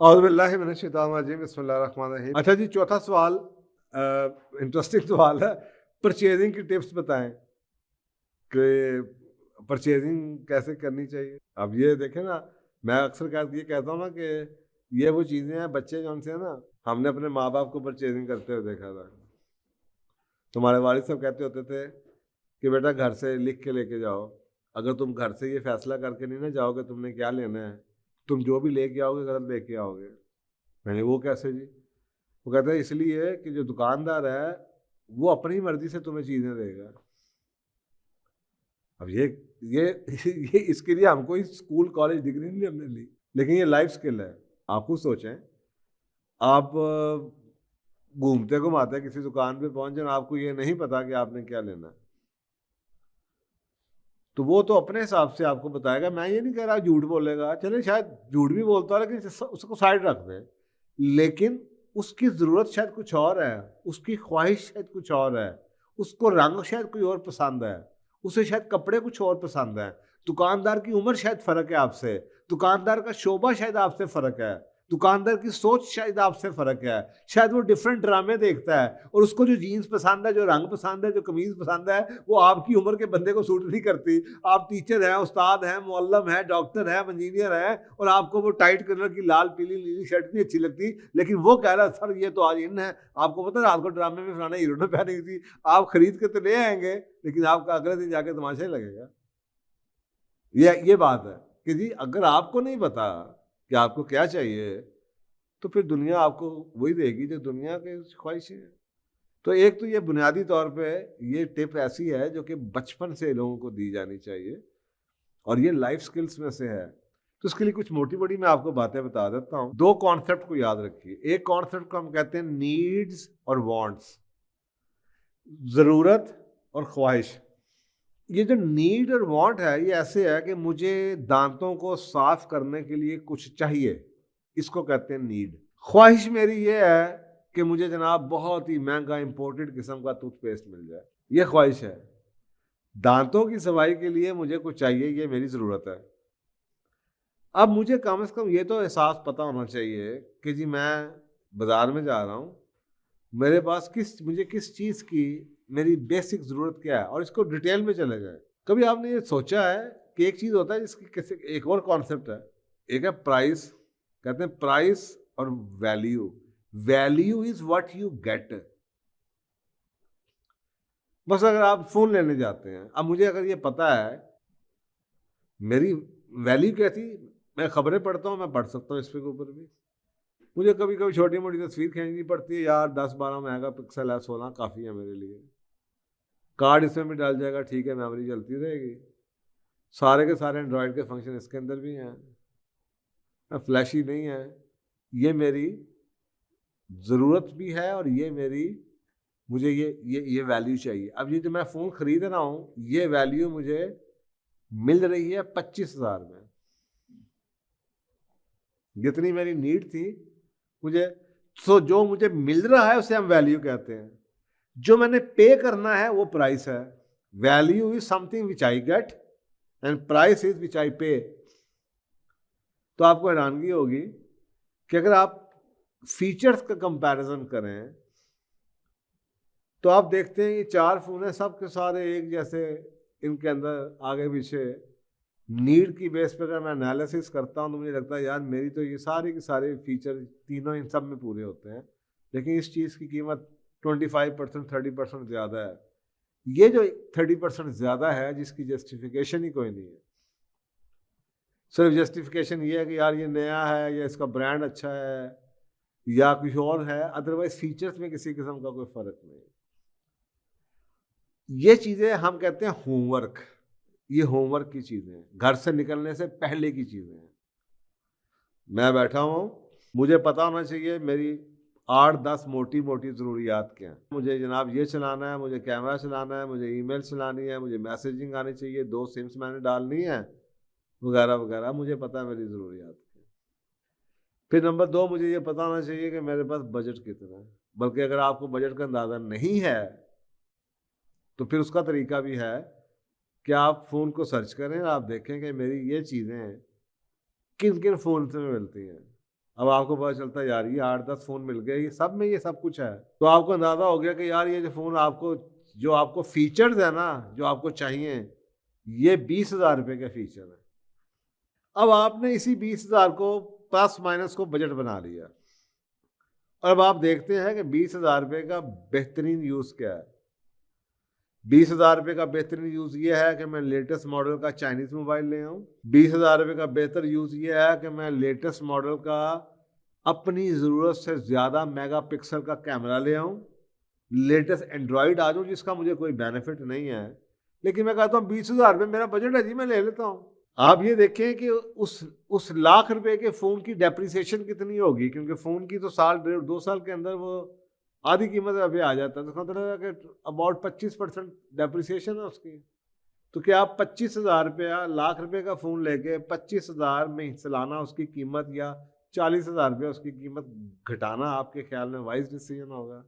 औज़ु बिल्लाहि मिनश शैतानिर रजीम, बिस्मिल्लाहिर रहमानिर रहीम। अच्छा जी, चौथा सवाल इंटरेस्टिंग सवाल है। परचेजिंग की टिप्स बताएं कि परचेजिंग कैसे करनी चाहिए। अब ये देखें ना, मैं अक्सर ये कहता हूँ ना कि ये वो चीज़ें हैं, बच्चे जो उनसे ना, हमने अपने माँ बाप को परचेजिंग करते हुए देखा था। तुम्हारे वालिद साहब कहते होते थे कि बेटा घर से लिख के लेके जाओ, अगर तुम घर से ये फैसला करके नहीं ना जाओगे तुमने क्या लेना है, तुम जो भी लेके आओगे गलत लेके आओगे। मैंने वो कैसे जी? वो कहते हैं इसलिए कि जो दुकानदार है वो अपनी मर्जी से तुम्हें चीज़ें देगा। अब ये ये इसके लिए हमको स्कूल कॉलेज डिग्री नहीं हमने ली, लेकिन ये लाइफ स्किल है। आप खुद सोचें, आप घूमते घुमाते किसी दुकान पे पहुंच जाए, आपको ये नहीं पता कि आपने क्या लेना है, तो वो तो अपने हिसाब से आपको बताएगा। मैं ये नहीं कह रहा झूठ बोलेगा, चले शायद झूठ भी बोलता है, लेकिन उसको साइड रख दें। लेकिन उसकी ज़रूरत शायद कुछ और है, उसकी ख्वाहिश शायद कुछ और है, उसको रंग शायद कोई और पसंद है, उसे शायद कपड़े कुछ और पसंद है, दुकानदार की उम्र शायद फ़र्क है आपसे, दुकानदार का शोबा शायद आपसे फ़र्क है, दुकानदार की सोच शायद आपसे फ़र्क है, शायद वो डिफरेंट ड्रामे देखता है और उसको जो जीन्स पसंद है, जो रंग पसंद है, जो कमीज़ पसंद है, वो आपकी उम्र के बंदे को सूट नहीं करती। आप टीचर हैं, उस्ताद हैं, मुअल्लिम हैं, डॉक्टर हैं, इंजीनियर हैं, और आपको वो टाइट कलर की लाल पीली नीली शर्ट नहीं अच्छी लगती, लेकिन वो कह रहा है सर ये तो आज इन है। आपको पता है रात को ड्रामे में फलाना हीरो ने पहनी थी, आप खरीद के तो ले आएंगे, लेकिन आपका अगले दिन जाके तमाशा ही लगेगा। ये बात है कि जी अगर आपको नहीं पता कि आपको क्या चाहिए, तो फिर दुनिया आपको वही देगी जो दुनिया की ख्वाहिशें हैं। तो एक तो ये बुनियादी तौर पे ये टिप ऐसी है जो कि बचपन से लोगों को दी जानी चाहिए, और ये लाइफ स्किल्स में से है। तो इसके लिए कुछ मोटी-मोटी मैं आपको बातें बता देता हूँ। 2 कॉन्सेप्ट को याद रखिए। एक कॉन्सेप्ट को हम कहते हैं नीड्स और वांट्स, ज़रूरत और ख्वाहिश। ये जो नीड और वांट है, ये ऐसे है कि मुझे दांतों को साफ करने के लिए कुछ चाहिए, इसको कहते हैं नीड। ख्वाहिश मेरी ये है कि मुझे जनाब बहुत ही महंगा इंपोर्टेड किस्म का टूथपेस्ट मिल जाए, ये ख्वाहिश है। दांतों की सफाई के लिए मुझे कुछ चाहिए, ये मेरी ज़रूरत है। अब मुझे कम से कम ये तो एहसास पता होना चाहिए कि जी मैं बाज़ार में जा रहा हूँ, मेरे पास मुझे किस चीज़ की मेरी बेसिक ज़रूरत क्या है, और इसको डिटेल में चले जाए। कभी आपने ये सोचा है कि एक चीज़ होता है जिसकी किसी एक और कॉन्सेप्ट है, एक है प्राइस। कहते हैं प्राइस और value. Value is what you get. बस अगर आप फ़ोन लेने जाते हैं, अब मुझे अगर ये पता है मेरी वैल्यू क्या थी, मैं खबरें पढ़ता हूँ, मैं पढ़ सकता हूँ इस पे के ऊपर भी। मुझे कभी-कभी छोटी-मोटी तस्वीर खींचनी पड़ती है, यार 10-12 मेगापिक्सल है, 16 काफ़ी है मेरे लिए। कार्ड इसमें भी डल जाएगा, ठीक है, मेमोरी चलती रहेगी। सारे के सारे एंड्रॉयड के फंक्शन इसके अंदर भी हैं, फ्लैशी नहीं है। ये मेरी ज़रूरत भी है, और ये मेरी मुझे ये वैल्यू चाहिए। अब ये जो मैं फ़ोन खरीद रहा हूँ, ये वैल्यू मुझे मिल रही है 25,000 में। जितनी मेरी नीड थी मुझे, सो जो मुझे मिल रहा है उसे हम वैल्यू कहते हैं। जो मैंने पे करना है वो प्राइस है। Value is something which I get and price is which I pay. तो आपको हैरानगी होगी कि अगर आप फीचर्स का कंपैरिजन करें तो आप देखते हैं ये 4 फोन है, सब के सारे एक जैसे, इनके अंदर आगे पीछे नीड की बेस पर अगर मैं एनालिसिस करता हूँ तो मुझे लगता है यार मेरी तो ये सारे के सारे फीचर तीनों इन सब में पूरे होते हैं, लेकिन इस चीज़ की कीमत 25% 30% ज़्यादा है। ये जो 30% ज़्यादा है जिसकी जस्टिफिकेशन ही कोई नहीं है। सिर्फ जस्टिफिकेशन ये है कि यार ये नया है या इसका ब्रांड अच्छा है या कुछ और है, अदरवाइज फीचर्स में किसी किस्म का कोई फ़र्क नहीं। ये चीज़ें हम कहते हैं होमवर्क। ये होमवर्क की चीज़ें हैं, घर से निकलने से पहले की चीज़ें हैं। मैं बैठा हूँ, मुझे पता होना चाहिए मेरी 8-10 मोटी-मोटी ज़रूरियात क्या हैं। मुझे जनाब ये चलाना है, मुझे कैमरा चलाना है, मुझे ईमेल चलानी है, मुझे मैसेजिंग आनी चाहिए, 2 सिम्स मैंने डालनी है, वगैरह वगैरह। मुझे पता है मेरी ज़रूरियात क्या हैं। फिर नंबर 2, मुझे ये पता होना चाहिए कि मेरे पास बजट कितना है। बल्कि अगर आपको बजट का अंदाज़ा नहीं है तो फिर उसका तरीका भी है कि आप फ़ोन को सर्च करें और आप देखें कि मेरी ये चीज़ें किन किन फ़ोन से मिलती हैं। अब आपको पता चलता है यार ये 8-10 फ़ोन मिल गए, ये सब में ये सब कुछ है। तो आपको अंदाज़ा हो गया कि यार ये जो फ़ोन आपको, जो आपको फ़ीचर्स है ना, जो आपको चाहिए, ये 20,000 रुपए के फ़ीचर है। अब आपने इसी 20,000 को प्लस माइनस को बजट बना लिया। और अब आप देखते हैं कि 20,000 रुपये का बेहतरीन यूज़ क्या है। 20,000 रुपये का बेहतरीन यूज़ ये है कि मैं लेटेस्ट मॉडल का चाइनीज़ मोबाइल ले आऊँ। 20,000 रुपये का बेहतर यूज़ ये है कि मैं लेटेस्ट मॉडल का अपनी ज़रूरत से ज़्यादा मेगापिक्सल का कैमरा ले आऊँ। लेटेस्ट एंड्रॉयड आ जाऊँ जिसका मुझे कोई बेनिफिट नहीं है, लेकिन मैं कहता हूँ 20,000 रुपये मेरा बजट है जी, मैं ले लेता हूँ। आप ये देखें कि उस लाख रुपए के फ़ोन की डेप्रिसिएशन कितनी होगी, क्योंकि फ़ोन की तो साल 1.5-2 साल के अंदर वो आधी कीमत अभी आ जाता है। तो मतलब है कि अबाउट 25% डेप्रिसिएशन है उसकी। तो क्या आप 25,000 रुपया, लाख रुपए का फ़ोन लेके 25,000 में सालाना उसकी कीमत या 40,000 रुपया उसकी कीमत घटाना आपके ख्याल में वाइज डिसीजन होगा?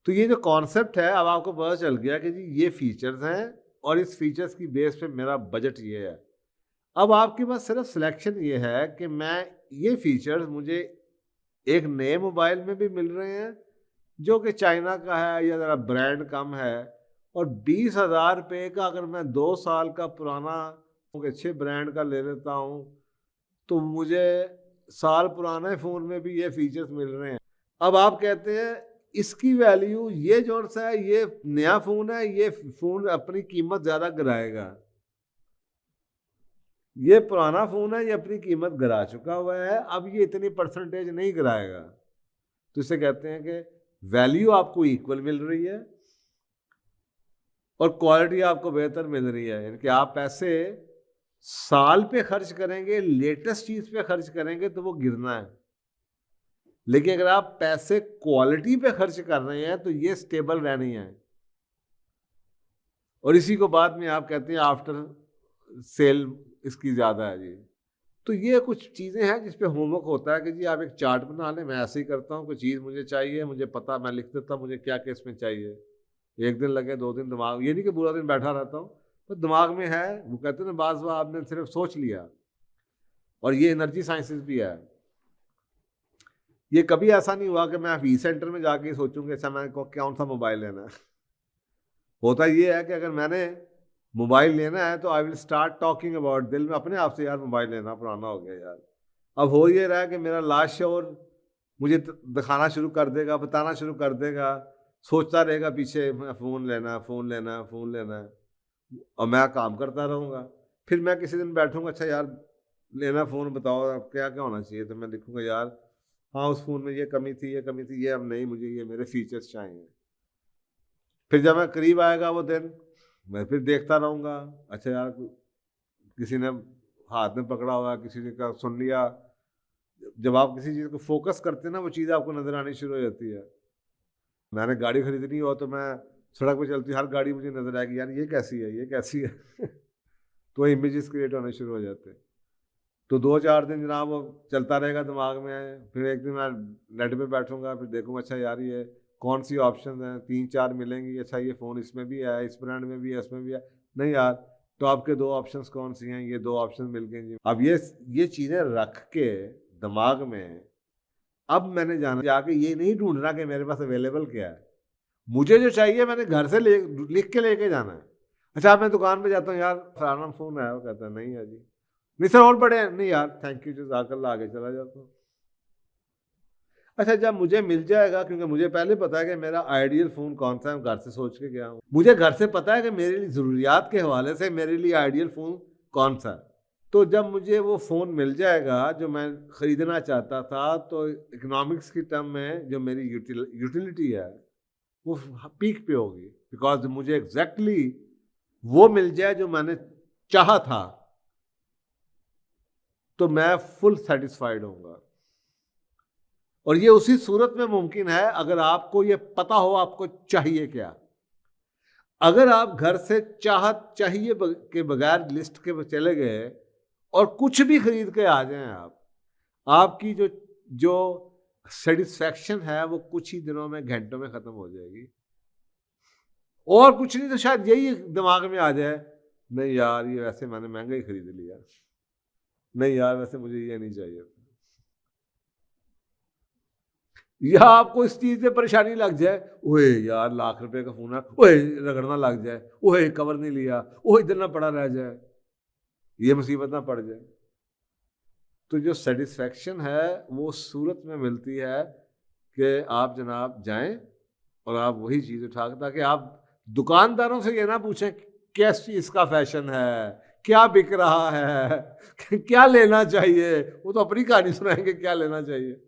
तो ये जो कॉन्सेप्ट है, अब आपको पता चल गया कि जी ये फीचर्स हैं और इस फीचर्स की बेस पे मेरा बजट ये है। अब आपके पास सिर्फ सिलेक्शन ये है कि मैं ये फीचर्स मुझे एक नए मोबाइल में भी मिल रहे हैं जो कि चाइना का है या ज़रा ब्रांड कम है, और 20,000 रुपये का अगर मैं 2 साल का पुराना अच्छे ब्रांड का ले लेता हूँ तो मुझे साल पुराने फ़ोन में भी ये फीचर्स मिल रहे हैं। अब आप कहते हैं इसकी वैल्यू, ये जो सा है ये नया फ़ोन है, ये फ़ोन अपनी कीमत ज़्यादा गिराएगा। ये पुराना फ़ोन है, ये अपनी कीमत गिरा चुका हुआ है, अब ये इतनी परसेंटेज नहीं गिराएगा। तो इसे कहते हैं कि वैल्यू आपको इक्वल मिल रही है और क्वालिटी आपको बेहतर मिल रही है। यानी कि आप पैसे साल पे खर्च करेंगे, लेटेस्ट चीज़ पे खर्च करेंगे तो वो गिरना है, लेकिन अगर आप पैसे क्वालिटी पे खर्च कर रहे हैं तो ये स्टेबल रहनी है। और इसी को बाद में आप कहते हैं आफ्टर सेल इसकी ज़्यादा है जी। तो ये कुछ चीज़ें हैं जिस पे होमवर्क होता है कि जी आप एक चार्ट बना लें। मैं ऐसे ही करता हूँ, कोई चीज़ मुझे चाहिए, मुझे पता, मैं लिख देता हूँ मुझे क्या क्या इसमें चाहिए। 1 दिन लगे, 2 दिन, दिमाग ये नहीं कि पूरा दिन बैठा रहता हूँ, तो दिमाग में है। वो कहते हैं ना बाज़ बार आपने सिर्फ सोच लिया, और ये एनर्जी साइंसेस भी है। ये कभी ऐसा नहीं हुआ कि मैं वी सेंटर में जाके सोचूं कि अच्छा मैं कौन सा मोबाइल लेना है। होता ये है कि अगर मैंने मोबाइल लेना है तो I will start talking about, दिल में अपने आप से, यार मोबाइल लेना पुराना हो गया यार। अब हो ये रहा है कि मेरा लास्ट शोर मुझे दिखाना शुरू कर देगा, बताना शुरू कर देगा, सोचता रहेगा पीछे फ़ोन लेना, फ़ोन लेना, फ़ोन लेना है, और मैं काम करता रहूँगा। फिर मैं किसी दिन बैठूँगा, अच्छा यार लेना फ़ोन, बताओ अब क्या क्या होना चाहिए, तो मैं लिखूँगा यार हाँ उस फ़ोन में ये कमी थी, ये कमी थी, ये अब नहीं, मुझे ये मेरे फीचर्स चाहिए। फिर जब मैं करीब आएगा वो दिन, मैं फिर देखता रहूँगा, अच्छा यार किसी ने हाथ में पकड़ा हुआ, किसी ने का सुन लिया। जब आप किसी चीज़ को फोकस करते हैं ना, वो चीज़ आपको नज़र आनी शुरू हो जाती है। मैंने गाड़ी खरीदनी हो तो मैं सड़क पे चलती हर गाड़ी मुझे नज़र आएगी, यार ये कैसी है, ये कैसी है। तो इमेजेस क्रिएट होने शुरू हो जाते हैं। तो 2-4 दिन जनाब वो चलता रहेगा दिमाग में। फिर एक दिन मैं नेट पे बैठूंगा, फिर देखूंगा अच्छा यार ये कौन सी ऑप्शन है, 3-4 मिलेंगी, अच्छा ये फ़ोन इसमें भी है, इस ब्रांड में भी है, इसमें भी है, नहीं यार तो आपके 2 ऑप्शंस कौन सी हैं, ये 2 ऑप्शन मिल गए जी। अब ये चीज़ें रख के दिमाग में, अब मैंने जाना जाके ये नहीं ढूंढना कि मेरे पास अवेलेबल क्या है, मुझे जो चाहिए मैंने घर से लिख के लेके जाना है। अच्छा मैं दुकान पे जाता हूँ, यार फलाना फ़ोन है, वो कहता है नहीं है जी, नहीं सर और बड़े हैं, नहीं यार थैंक यू जज़ाकल्लाह, आगे चला जाता हूँ। अच्छा जब मुझे मिल जाएगा, क्योंकि मुझे पहले पता है कि मेरा आइडियल फ़ोन कौन सा है, मैं घर से सोच के गया हूँ, मुझे घर से पता है कि मेरे लिए ज़रूरियात के हवाले से मेरे लिए आइडियल फ़ोन कौन सा है। तो जब मुझे वो फ़ोन मिल जाएगा जो मैं ख़रीदना चाहता था, तो इकोनॉमिक्स की टर्म में जो मेरी यूटिलिटी है वो पीक पे होगी, बिकॉज मुझे एग्जैक्टली वो मिल जाए जो मैंने चाहा था, तो मैं फुल सेटिस्फाइड होऊंगा। और ये उसी सूरत में मुमकिन है अगर आपको ये पता हो आपको चाहिए क्या। अगर आप घर से चाहत चाहिए के बगैर लिस्ट के चले गए और कुछ भी खरीद के आ जाएं, आपकी जो जो सेटिस्फैक्शन है वो कुछ ही दिनों में, घंटों में खत्म हो जाएगी। और कुछ नहीं तो शायद यही दिमाग में आ जाए, नहीं यार ये वैसे मैंने महंगा ही खरीद लिया, नहीं यार वैसे मुझे ये नहीं चाहिए, या आपको इस चीज से परेशानी लग जाए, ओए यार लाख रुपए का फोन है, ओए रगड़ना लग जाए, ओए कवर नहीं लिया, ओए इधर ना पड़ा रह जाए, ये मुसीबत ना पड़ जाए। तो जो सेटिस्फैक्शन है वो सूरत में मिलती है कि आप जनाब जाएं और आप वही चीज़ उठा के, ताकि आप दुकानदारों से ये ना पूछें किस चीज़ का फैशन है, क्या बिक रहा है, क्या लेना चाहिए, वो तो अपनी कहानी सुनाएंगे क्या लेना चाहिए।